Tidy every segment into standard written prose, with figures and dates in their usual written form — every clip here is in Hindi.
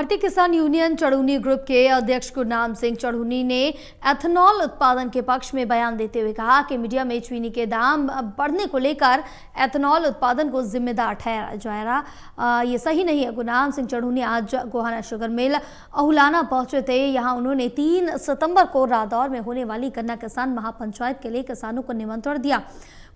भारतीय किसान यूनियन चढ़ूनी ग्रुप के अध्यक्ष गुरनाम सिंह चढ़ूनी ने एथेनॉल उत्पादन के पक्ष में बयान देते हुए कहा कि मीडिया में चीनी के दाम बढ़ने को लेकर एथेनॉल उत्पादन को जिम्मेदार ठहराया जा रहा ये सही नहीं है। गुरनाम सिंह चढ़ूनी आज गोहाना शुगर मिल अहुलाना पहुंचे थे। यहां उन्होंने 3 सितंबर को रादौर में होने वाली गन्ना किसान महापंचायत के लिए किसानों को निमंत्रण दिया।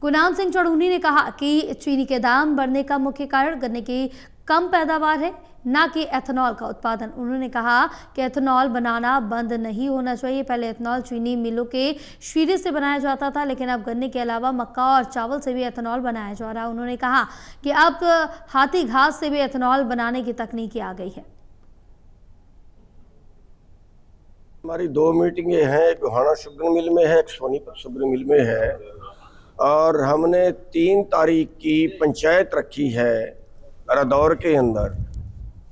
गुरनाम सिंह चढ़ूनी ने कहा कि चीनी के दाम बढ़ने का मुख्य कारण गन्ने की कम पैदावार है, ना कि एथेनॉल का उत्पादन। उन्होंने कहा कि एथेनॉल बनाना बंद नहीं होना चाहिए। पहले एथेनॉल चीनी मिलों के शीरे से बनाया जाता था, लेकिन अब गन्ने के अलावा मक्का और चावल से भी एथेनॉल बनाया जा रहा है। उन्होंने कहा कि अब हाथी घास से भी एथेनॉल बनाने की तकनीक आ गई है। हमारी 2 मीटिंगें हैं, एक गोहाना शुगर मिल में है, एक सोनीपत शुगर मिल में है, और हमने 3 तारीख की पंचायत रखी है रादौर के अंदर,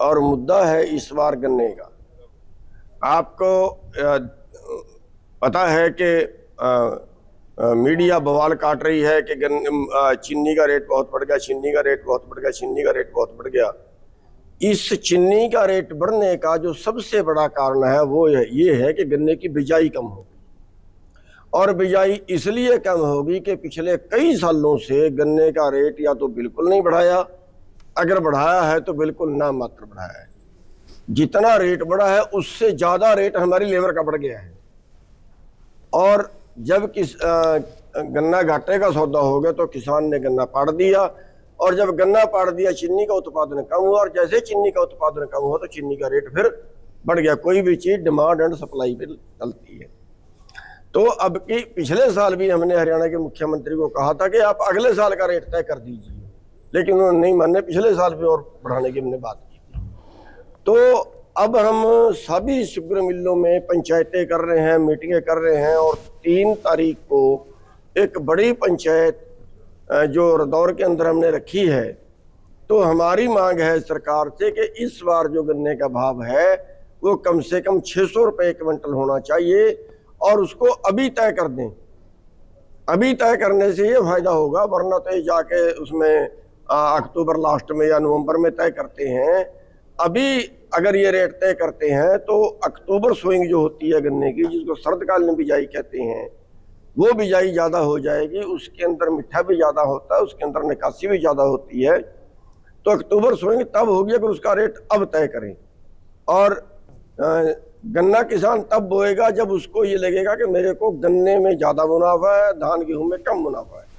और मुद्दा है इस बार गन्ने का। आपको पता है कि मीडिया बवाल काट रही है कि चीनी का रेट बहुत बढ़ गया, चीनी का रेट बहुत बढ़ गया, चीनी का रेट बहुत बढ़ गया। इस चीनी का रेट बढ़ने का जो सबसे बड़ा कारण है वो ये है कि गन्ने की बिजाई कम होगी, और बिजाई इसलिए कम होगी कि पिछले कई सालों से गन्ने का रेट या तो बिल्कुल नहीं बढ़ाया, अगर बढ़ाया है तो बिल्कुल नाम मात्र बढ़ाया है। जितना रेट बढ़ा है उससे ज्यादा रेट हमारी लेबर का बढ़ गया है, और जब गन्ना घाटे का सौदा हो गया तो किसान ने गन्ना पाड़ दिया, और जब गन्ना पाड़ दिया चीनी का उत्पादन कम हुआ, और जैसे चीनी का उत्पादन कम हुआ तो चीनी का रेट फिर बढ़ गया। कोई भी चीज डिमांड एंड सप्लाई पे चलती है। तो अब की पिछले साल भी हमने हरियाणा के मुख्यमंत्री को कहा था कि आप अगले साल का रेट तय कर दीजिए, लेकिन उन्होंने नहीं माने। पिछले साल भी और बढ़ाने की हमने बात की थी। तो अब हम सभी शुगर मिलों में पंचायतें कर रहे हैं, मीटिंगें कर रहे हैं, और 3 तारीख को एक बड़ी पंचायत जो रादौर के अंदर हमने रखी है। तो हमारी मांग है सरकार से कि इस बार जो गन्ने का भाव है वो कम से कम 600 रुपये क्विंटल होना चाहिए, और उसको अभी तय कर दें। अभी तय करने से ये फायदा होगा, वरना तो ये जाके उसमें अक्टूबर लास्ट में या नवंबर में तय करते हैं। अभी अगर ये रेट तय करते हैं तो अक्टूबर सोइंग जो होती है गन्ने की, जिसको शरदकालीन बिजाई कहते हैं, वो बिजाई ज़्यादा हो जाएगी। उसके अंदर मिठा भी ज़्यादा होता है, उसके अंदर निकासी भी ज़्यादा होती है। तो अक्टूबर सोइंग तब होगी अगर उसका रेट अब तय करें, और गन्ना किसान तब बोएगा जब उसको ये लगेगा कि मेरे को गन्ने में ज़्यादा मुनाफा है, धान गेहूं में कम मुनाफा है।